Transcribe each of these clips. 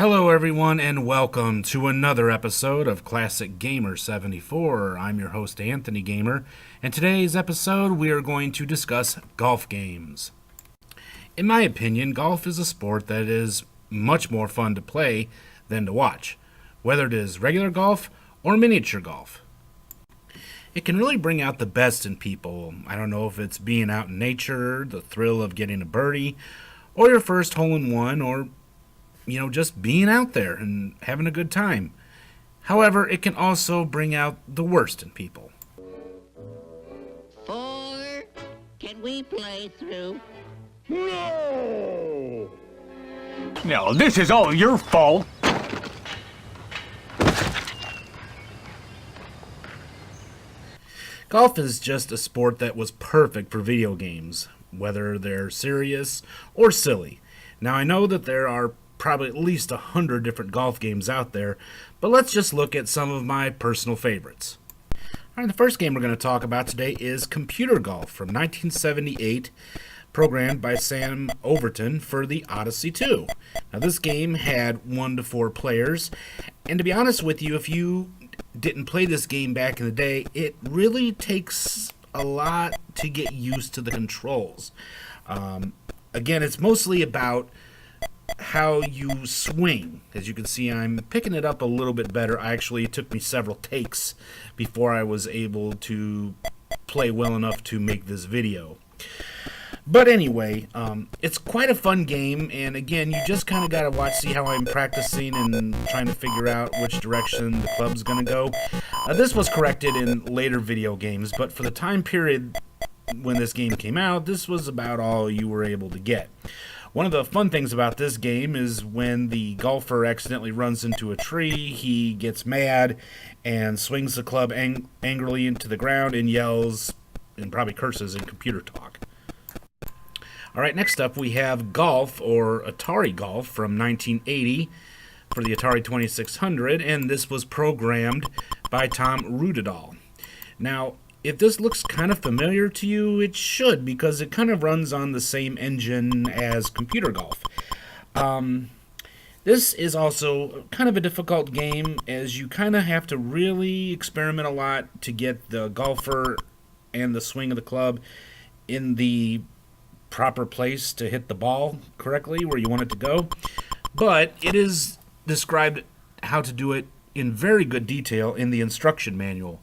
Hello everyone and welcome to another episode of Classic Gamer 74. I'm your host Anthony Gamer, and today's episode we are going to discuss golf games. In my opinion, golf is a sport that is much more fun to play than to watch, whether it is regular golf or miniature golf. It can really bring out the best in people. I don't know if it's being out in nature, the thrill of getting a birdie, or your first hole-in-one, or just being out there and having a good time. However, it can also bring out the worst in people. 4, can we play through? No! No, this is all your fault. Golf is just a sport that was perfect for video games, whether they're serious or silly. Now, I know that there are probably at least 100 different golf games out there, but let's just look at some of my personal favorites. Alright, the first game we're going to talk about today is Computer Golf from 1978, programmed by Sam Overton for the Odyssey 2. Now, this game had 1 to 4 players, and to be honest with you, if you didn't play this game back in the day, it really takes a lot to get used to the controls. Again, it's mostly about how you swing. As you can see, I'm picking it up a little bit better. It took me several takes before I was able to play well enough to make this video. But anyway, it's quite a fun game, and again, you just kind of got to see how I'm practicing and trying to figure out which direction the club's going to go. This was corrected in later video games, but for the time period when this game came out, this was about all you were able to get. One of the fun things about this game is when the golfer accidentally runs into a tree, he gets mad and swings the club angrily into the ground and yells and probably curses in computer talk. Alright, next up we have Golf, or Atari Golf, from 1980 for the Atari 2600, and this was programmed by Tom Rudedal. Now, if this looks kind of familiar to you, it should, because it kind of runs on the same engine as Computer Golf. This is also kind of a difficult game, as you kind of have to really experiment a lot to get the golfer and the swing of the club in the proper place to hit the ball correctly where you want it to go. But it is described how to do it in very good detail in the instruction manual.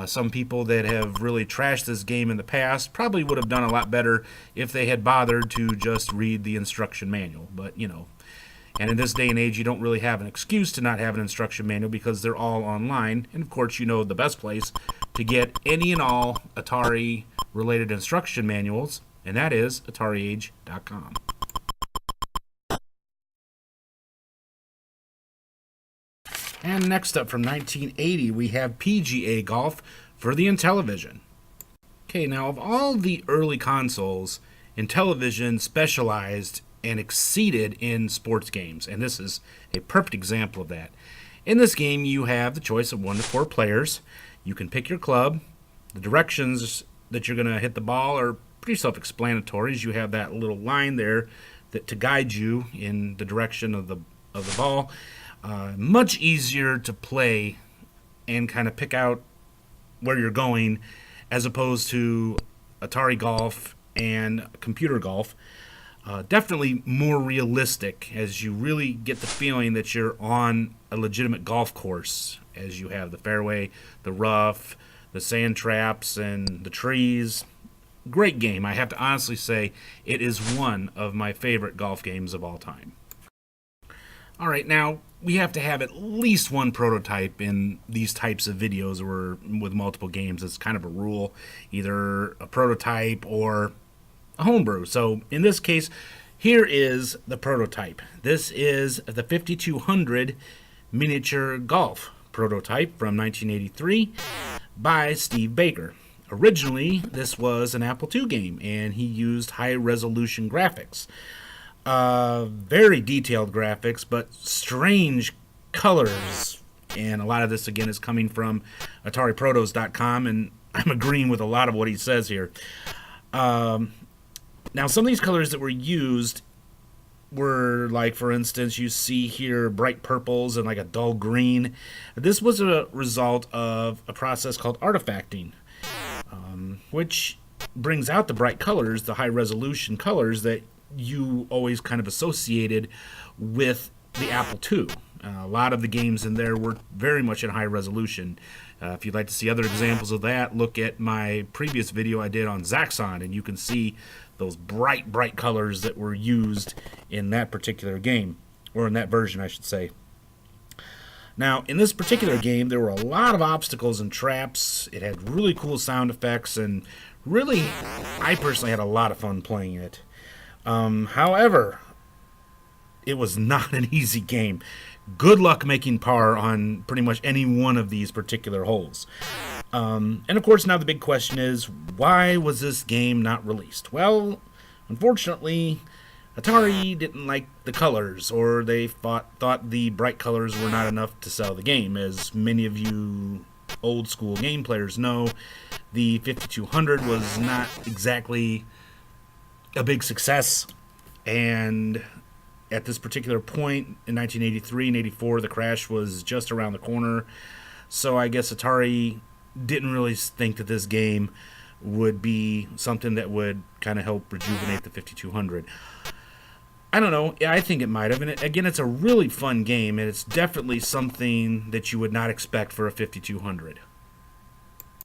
Some people that have really trashed this game in the past probably would have done a lot better if they had bothered to just read the instruction manual. But, and in this day and age, you don't really have an excuse to not have an instruction manual because they're all online. And, of course, the best place to get any and all Atari-related instruction manuals, and that is AtariAge.com. And next up from 1980, we have PGA Golf for the Intellivision. Okay, now of all the early consoles, Intellivision specialized and exceeded in sports games, and this is a perfect example of that. In this game, you have the choice of 1 to 4 players. You can pick your club. The directions that you're going to hit the ball are pretty self-explanatory, as you have that little line there to guide you in the direction of the ball. Much easier to play and kind of pick out where you're going as opposed to Atari Golf and Computer Golf. Definitely more realistic, as you really get the feeling that you're on a legitimate golf course, as you have the fairway, the rough, the sand traps, and the trees. Great game. I have to honestly say it is one of my favorite golf games of all time. Alright, now we have to have at least one prototype in these types of videos or with multiple games. It's kind of a rule, either a prototype or a homebrew. So in this case, here is the prototype. This is the 5200 miniature golf prototype from 1983 by Steve Baker. Originally, this was an Apple II game, and he used high-resolution graphics. Very detailed graphics, but strange colors. And a lot of this, again, is coming from AtariProtos.com, and I'm agreeing with a lot of what he says here. Now, some of these colors that were used were like, for instance, you see here bright purples and like a dull green. This was a result of a process called artifacting, which brings out the bright colors, the high resolution colors that you always kind of associated with the Apple II. A lot of the games in there were very much in high resolution. If you'd like to see other examples of that, look at my previous video I did on Zaxxon, and you can see those bright, bright colors that were used in that particular game, or in that version, I should say. Now, in this particular game, there were a lot of obstacles and traps. It had really cool sound effects, and really, I personally had a lot of fun playing it. However, it was not an easy game. Good luck making par on pretty much any one of these particular holes. And of course, now the big question is, why was this game not released? Well, unfortunately, Atari didn't like the colors, or they thought the bright colors were not enough to sell the game. As many of you old school game players know, the 5200 was not exactly a big success, and at this particular point in 1983 and 84, the crash was just around the corner. So I guess Atari didn't really think that this game would be something that would kind of help rejuvenate the 5200. I don't know. I think it might have. And again, it's a really fun game, and it's definitely something that you would not expect for a 5200.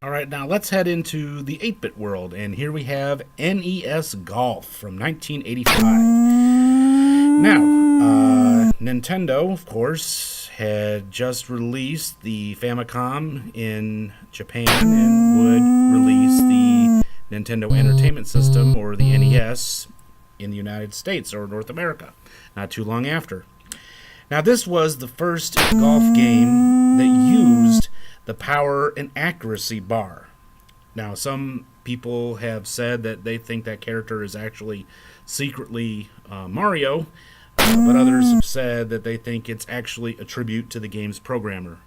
All right, now let's head into the 8-bit world, and here we have NES Golf from 1985. Now, Nintendo, of course, had just released the Famicom in Japan and would release the Nintendo Entertainment System, or the NES, in the United States or North America, not too long after. Now, this was the first golf game that used the power and accuracy bar. Now, some people have said that they think that character is actually secretly Mario, but others have said that they think it's actually a tribute to the game's programmer.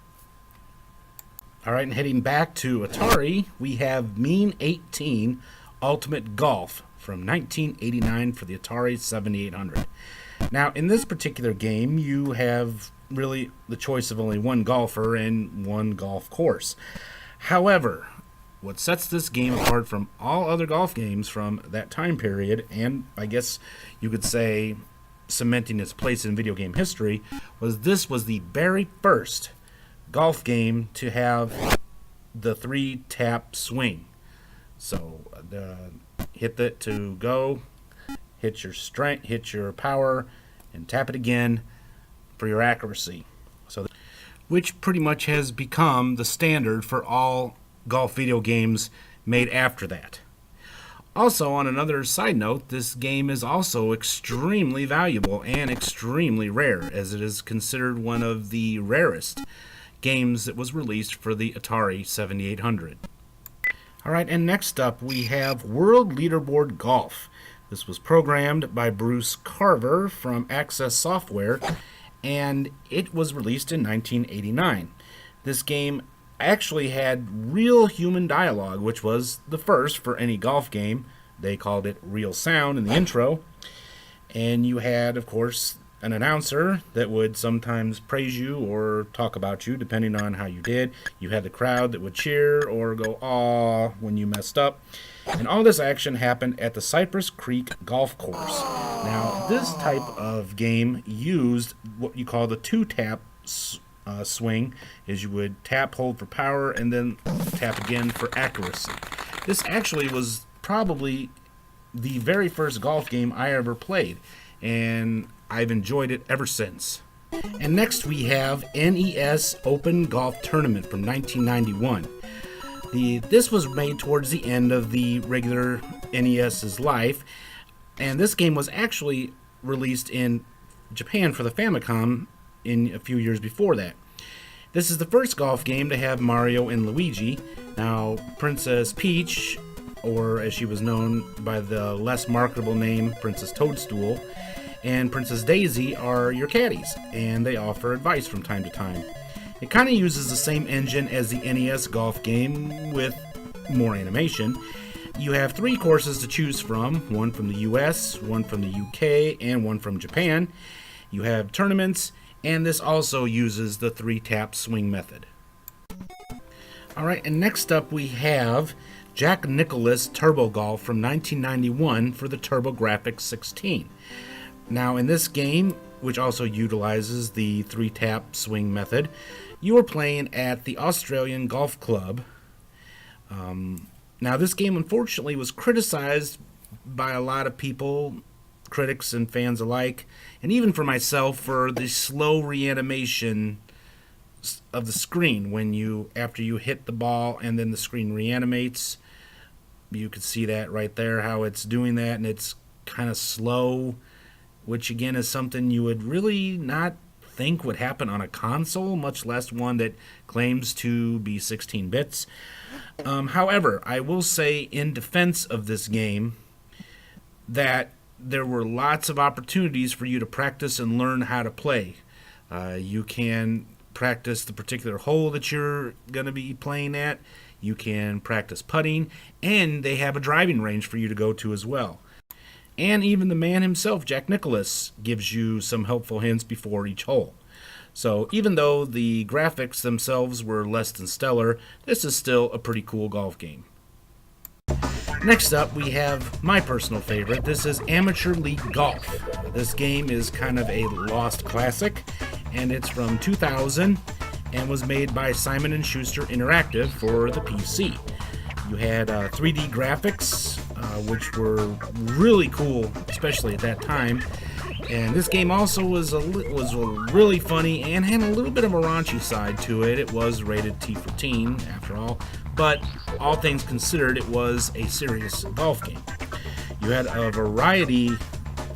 Alright, and heading back to Atari, we have Mean 18 Ultimate Golf from 1989 for the Atari 7800. Now, in this particular game, you have really the choice of only one golfer and one golf course. However, what sets this game apart from all other golf games from that time period, and I guess you could say cementing its place in video game history, was this was the very first golf game to have the 3-tap swing. So, hit it to go, hit your strength, hit your power, and tap it again for your accuracy. So, which pretty much has become the standard for all golf video games made after that. Also, on another side note, this game is also extremely valuable and extremely rare, as it is considered one of the rarest games that was released for the Atari 7800. Alright, and next up we have World Leaderboard Golf. This was programmed by Bruce Carver from Access Software, and it was released in 1989. This game actually had real human dialogue, which was the first for any golf game. They called it real sound in the intro. And you had, of course, an announcer that would sometimes praise you or talk about you, depending on how you did. You had the crowd that would cheer or go, "Aw," when you messed up. And all this action happened at the Cypress Creek Golf Course. Now, this type of game used what you call the 2-tap swing, is you would tap, hold for power, and then tap again for accuracy. This actually was probably the very first golf game I ever played, and I've enjoyed it ever since. And next we have NES Open Golf Tournament from 1991. This was made towards the end of the regular NES's life, and this game was actually released in Japan for the Famicom in a few years before that. This is the first golf game to have Mario and Luigi. Now, Princess Peach, or as she was known by the less marketable name Princess Toadstool, and Princess Daisy are your caddies, and they offer advice from time to time. It kind of uses the same engine as the NES golf game with more animation. You have 3 courses to choose from, one from the US, one from the UK, and one from Japan. You have tournaments, and this also uses the 3-tap swing method. Alright, and next up we have Jack Nicklaus Turbo Golf from 1991 for the TurboGrafx 16. Now in this game, which also utilizes the 3-tap swing method, you are playing at the Australian Golf Club. Now this game unfortunately was criticized by a lot of people, critics and fans alike, and even for myself, for the slow reanimation of the screen after you hit the ball and then the screen reanimates. You can see that right there, how it's doing that, and it's kind of slow, which again is something you would really not think would happen on a console, much less one that claims to be 16 bits. However, I will say in defense of this game that there were lots of opportunities for you to practice and learn how to play. You can practice the particular hole that you're going to be playing at. You can practice putting, and they have a driving range for you to go to as well. And even the man himself, Jack Nicklaus, gives you some helpful hints before each hole. So even though the graphics themselves were less than stellar, this is still a pretty cool golf game. Next up, we have my personal favorite. This is Amateur League Golf. This game is kind of a lost classic, and it's from 2000 and was made by Simon & Schuster Interactive for the PC. You had 3D graphics, which were really cool, especially at that time. And this game also was really funny and had a little bit of a raunchy side to it. It was rated T for teen, after all. But all things considered, it was a serious golf game. You had a variety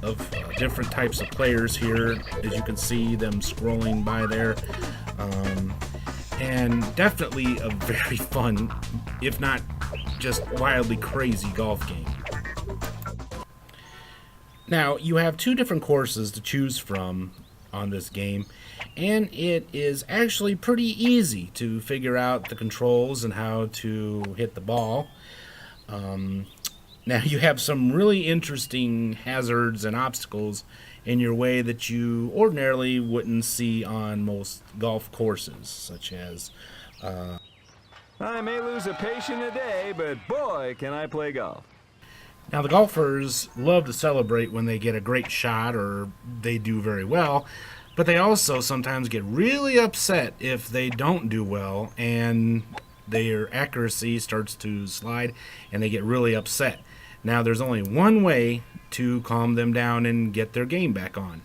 of different types of players here, as you can see them scrolling by there. And definitely a very fun, if not just wildly crazy golf game. Now, you have 2 different courses to choose from on this game, and it is actually pretty easy to figure out the controls and how to hit the ball. Now, you have some really interesting hazards and obstacles in your way that you ordinarily wouldn't see on most golf courses, such as I may lose a patient a day, but boy, can I play golf. Now, the golfers love to celebrate when they get a great shot or they do very well, but they also sometimes get really upset if they don't do well and their accuracy starts to slide and they get really upset. Now, there's only one way to calm them down and get their game back on.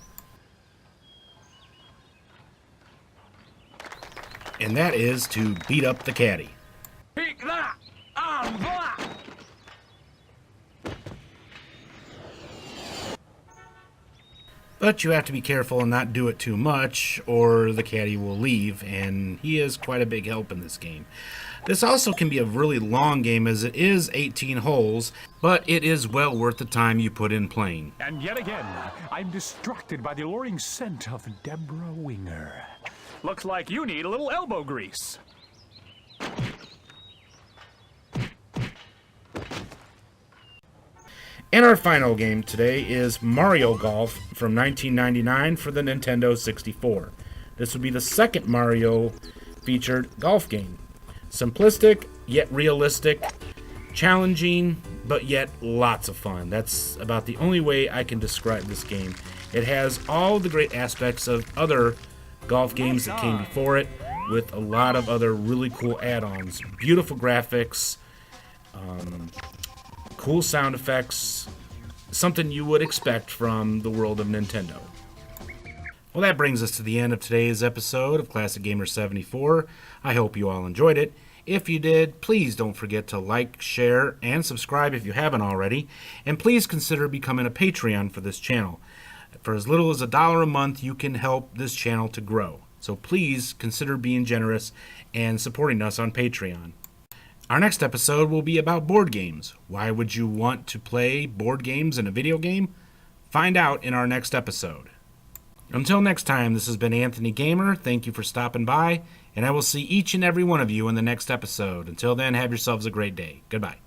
And that is to beat up the caddy. Pick that and that. But you have to be careful and not do it too much, or the caddy will leave, and he is quite a big help in this game. This also can be a really long game, as it is 18 holes, but it is well worth the time you put in playing. And yet again, I'm distracted by the alluring scent of Deborah Winger. Looks like you need a little elbow grease. And our final game today is Mario Golf from 1999 for the Nintendo 64. This would be the second Mario featured golf game. Simplistic, yet realistic, challenging, but yet lots of fun. That's about the only way I can describe this game. It has all the great aspects of other golf games that came before it, with a lot of other really cool add-ons. Beautiful graphics, cool sound effects, something you would expect from the world of Nintendo. Well, that brings us to the end of today's episode of Classic Gamer 74. I hope you all enjoyed it. If you did, please don't forget to like, share, and subscribe if you haven't already. And please consider becoming a Patreon for this channel. For as little as $1 a month, you can help this channel to grow. So please consider being generous and supporting us on Patreon. Our next episode will be about board games. Why would you want to play board games in a video game? Find out in our next episode. Until next time, this has been Anthony Gamer. Thank you for stopping by, and I will see each and every one of you in the next episode. Until then, have yourselves a great day. Goodbye.